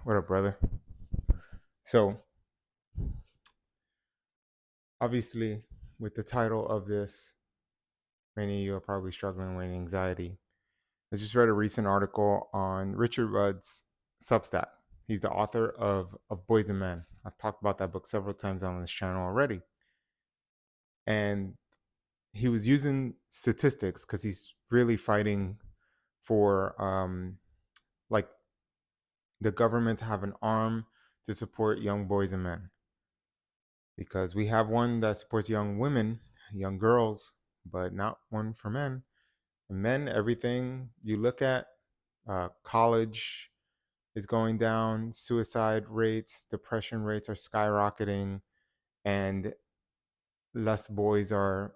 What up, brother? So, obviously, with the title of this, many of you are probably struggling with anxiety. I just read a recent article on Richard Rudd's Substack. He's the author of Boys and Men. I've talked about that book several times on this channel already. And he was using statistics because he's really fighting for like the government to have an arm to support young boys and men, because we have one that supports young women, young girls, but not one for men. And men, everything you look at, college is going down, suicide rates, depression rates are skyrocketing, and less boys are,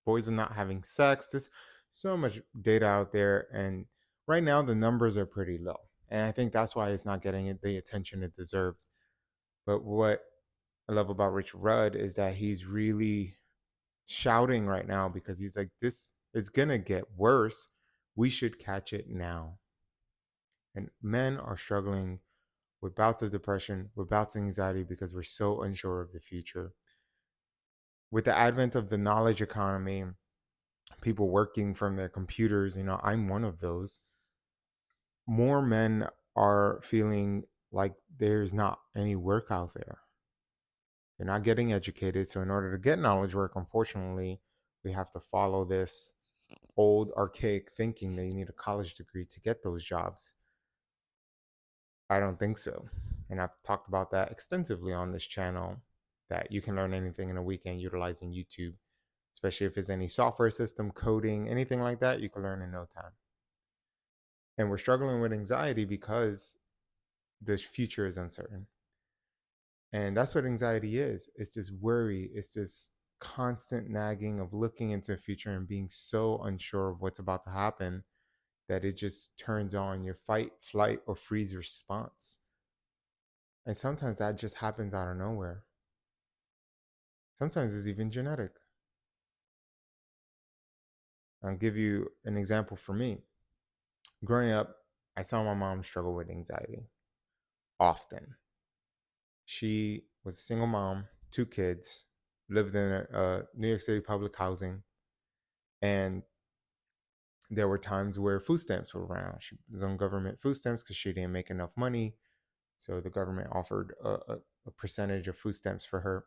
boys are not having sex. There's so much data out there, and right now the numbers are pretty low. And I think that's why it's not getting the attention it deserves. But what I love about Rich Rudd is that he's really shouting right now because he's like, this is going to get worse. We should catch it now. And men are struggling with bouts of depression, with bouts of anxiety because we're so unsure of the future. With the advent of the knowledge economy, people working from their computers, I'm one of those. More men are feeling like there's not any work out there. They're not getting educated. So, in order to get knowledge work, unfortunately, we have to follow this old archaic thinking that you need a college degree to get those jobs. I don't think so. And I've talked about that extensively on this channel, that you can learn anything in a weekend utilizing YouTube, especially if it's any software system, coding, anything like that, you can learn in no time. And we're struggling with anxiety because the future is uncertain. And that's what anxiety is. It's this worry, it's this constant nagging of looking into the future and being so unsure of what's about to happen that it just turns on your fight, flight, or freeze response. And sometimes that just happens out of nowhere. Sometimes it's even genetic. I'll give you an example for me. Growing up, I saw my mom struggle with anxiety often. She was a single mom, two kids, lived in a New York City public housing, and there were times where food stamps were around. She was on government food stamps because she didn't make enough money. So the government offered a percentage of food stamps for her.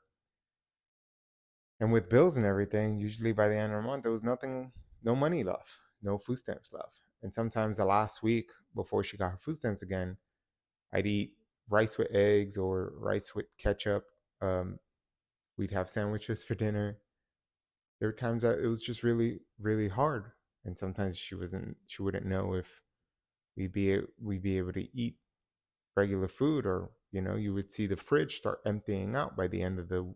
And with bills and everything, usually by the end of the month, there was nothing, no money left, no food stamps left. And sometimes the last week before she got her food stamps again, I'd eat rice with eggs or rice with ketchup. We'd have sandwiches for dinner. There were times that it was just really, really hard. And sometimes she wouldn't know if we'd be able to eat regular food, or you would see the fridge start emptying out by the end of the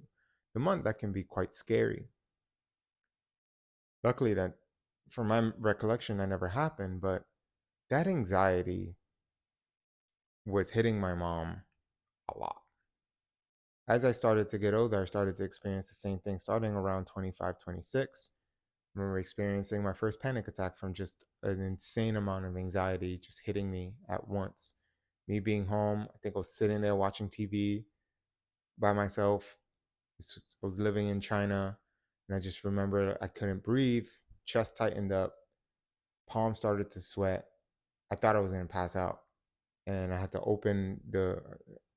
month. That can be quite scary. Luckily, that from my recollection, that never happened, but that anxiety was hitting my mom a lot. As I started to get older, I started to experience the same thing starting around 25, 26. I remember experiencing my first panic attack from just an insane amount of anxiety just hitting me at once. Me being home, I think I was sitting there watching TV by myself. I was living in China, and I just remember I couldn't breathe, chest tightened up, palms started to sweat. I thought I was gonna pass out, and I had to open the.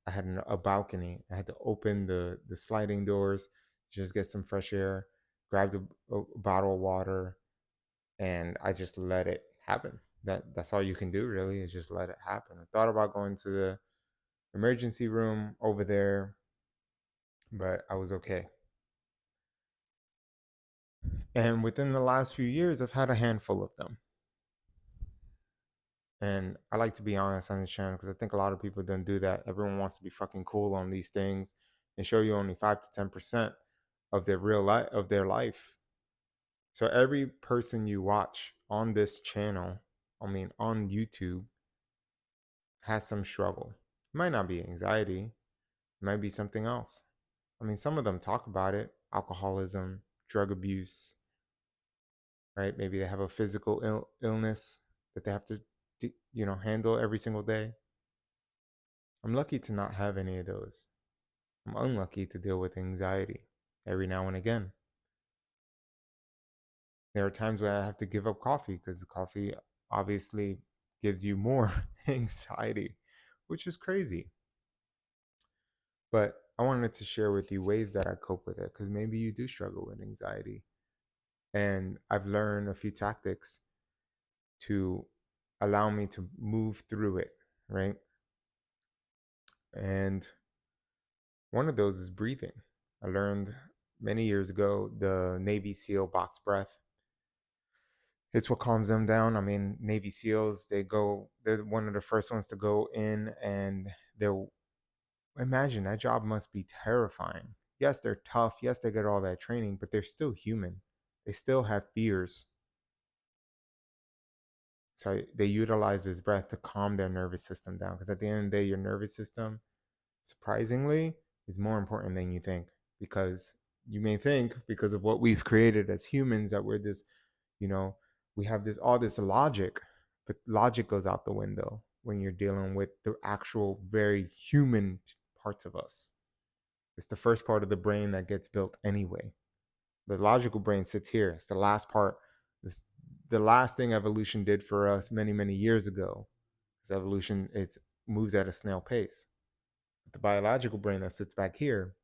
I had a balcony. I had to open the sliding doors, just get some fresh air. Grabbed a bottle of water, and I just let it happen. That's all you can do, really, is just let it happen. I thought about going to the emergency room over there, but I was okay. And within the last few years, I've had a handful of them. And I like to be honest on this channel because I think a lot of people don't do that. Everyone wants to be fucking cool on these things and show you only 5 to 10% of their real life, of their life. So every person you watch on this channel, on YouTube, has some struggle. It might not be anxiety, it might be something else. Some of them talk about it: alcoholism, drug abuse, right? Maybe they have a physical illness that they have to handle every single day. I'm lucky to not have any of those. I'm unlucky to deal with anxiety every now and again. There are times where I have to give up coffee because the coffee obviously gives you more anxiety, which is crazy. But I wanted to share with you ways that I cope with it because maybe you do struggle with anxiety. And I've learned a few tactics to allow me to move through it, right? And one of those is breathing. I learned many years ago the Navy SEAL box breath. It's what calms them down. I mean, Navy SEALs, they're one of the first ones to go in, and they're, imagine that job must be terrifying. Yes, they're tough. Yes, they get all that training, but they're still human. They still have fears. So they utilize this breath to calm their nervous system down. Because at the end of the day, your nervous system, surprisingly, is more important than you think. Because you may think, because of what we've created as humans, that we're this, you know, we have this all this logic, but logic goes out the window when you're dealing with the actual very human parts of us. It's the first part of the brain that gets built anyway. The logical brain sits here. It's the last part. It's the last thing evolution did for us many, many years ago. Because evolution, it moves at a snail pace. But the biological brain that sits back here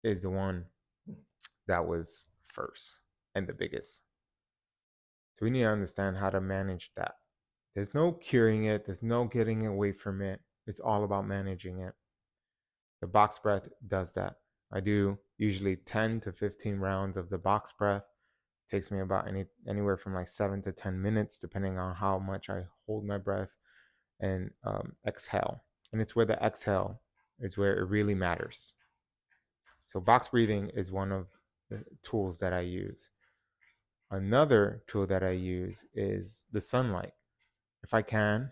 is the one that was first and the biggest. So we need to understand how to manage that. There's no curing it. There's no getting away from it. It's all about managing it. The box breath does that. I do usually 10 to 15 rounds of the box breath. It takes me about anywhere from like 7 to 10 minutes, depending on how much I hold my breath and exhale. And it's where the exhale is where it really matters. So box breathing is one of the tools that I use. Another tool that I use is the sunlight. If I can,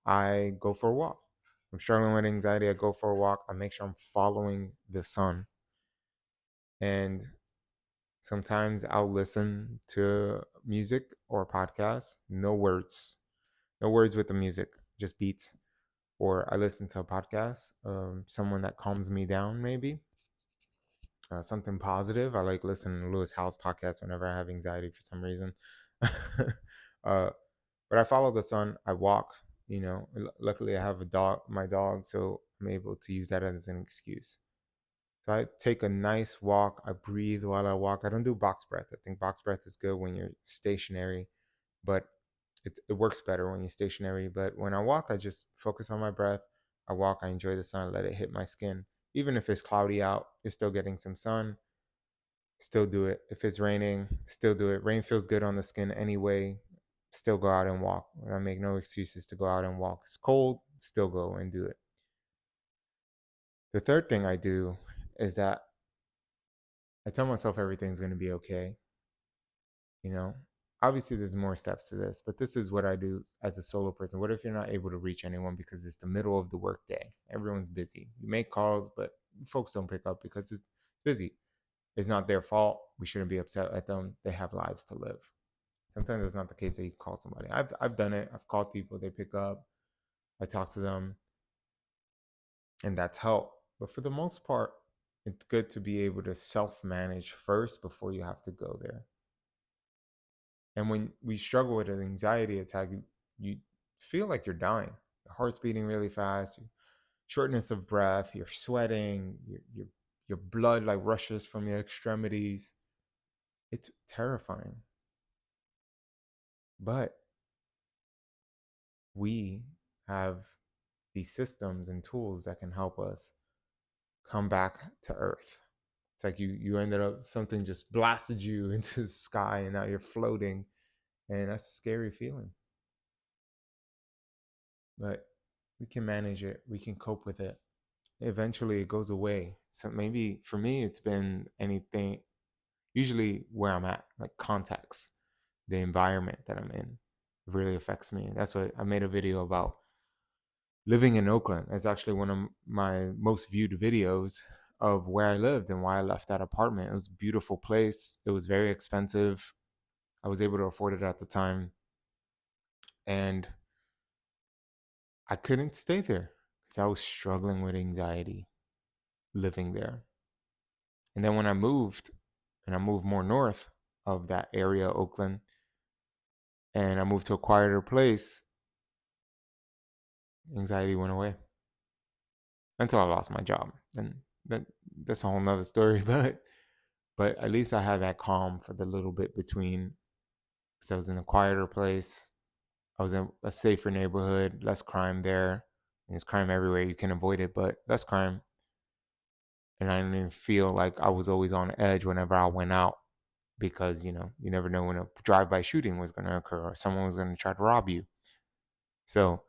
I go for a walk. If I'm struggling with anxiety, I go for a walk. I make sure I'm following the sun. And sometimes I'll listen to music or podcasts, no words, no words with the music, just beats. Or I listen to a podcast, someone that calms me down, maybe something positive. I like listening to Lewis Howes podcast whenever I have anxiety for some reason. But I follow the sun. I walk. Luckily I have a dog, my dog, so I'm able to use that as an excuse. So I take a nice walk. I breathe while I walk. I don't do box breath. I think box breath is good when you're stationary, but it works better when you're stationary. But when I walk, I just focus on my breath. I walk. I enjoy the sun. Let it hit my skin. Even if it's cloudy out, you're still getting some sun. Still do it. If it's raining, still do it. Rain feels good on the skin anyway. Still go out and walk. I make no excuses to go out and walk. It's cold. Still go and do it. The third thing I do is that I tell myself everything's going to be okay. You know, obviously there's more steps to this, but this is what I do as a solo person. What if you're not able to reach anyone because it's the middle of the workday? Everyone's busy. You make calls, but folks don't pick up because it's busy. It's not their fault. We shouldn't be upset at them. They have lives to live. Sometimes it's not the case that you call somebody. I've done it. I've called people. They pick up. I talk to them, and that's help. But for the most part, it's good to be able to self-manage first before you have to go there. And when we struggle with an anxiety attack, you feel like you're dying. Your heart's beating really fast, shortness of breath, you're sweating, your blood like rushes from your extremities. It's terrifying. But we have these systems and tools that can help us come back to earth. It's like you ended up, something just blasted you into the sky and now you're floating, and that's a scary feeling. But we can manage it. We can cope with it. Eventually it goes away. So maybe for me, it's been anything, usually where I'm at, like context, the environment that I'm in really affects me. That's what I made a video about living in Oakland. It's actually one of my most viewed videos of where I lived and why I left that apartment. It was a beautiful place. It was very expensive. I was able to afford it at the time. And I couldn't stay there because I was struggling with anxiety living there. And then when I moved, and I moved more north of that area, Oakland, and I moved to a quieter place, anxiety went away until I lost my job. And that's a whole nother story, but at least I had that calm for the little bit between, because I was in a quieter place. I was in a safer neighborhood, less crime there. There's crime everywhere. You can avoid it, but less crime. And I didn't even feel like I was always on edge whenever I went out, because, you never know when a drive-by shooting was going to occur or someone was going to try to rob you. So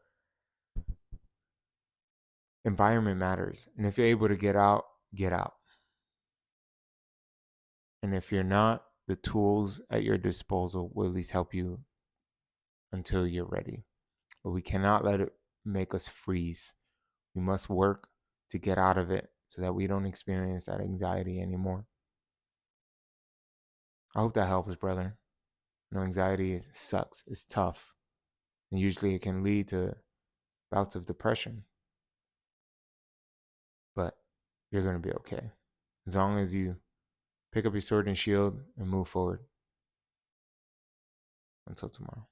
environment matters. And if you're able to get out, get out. And if you're not, the tools at your disposal will at least help you until you're ready. But we cannot let it make us freeze. We must work to get out of it so that we don't experience that anxiety anymore. I hope that helps, brother. Anxiety sucks. It's tough. And usually it can lead to bouts of depression. But you're going to be okay. As long as you pick up your sword and shield and move forward. Until tomorrow.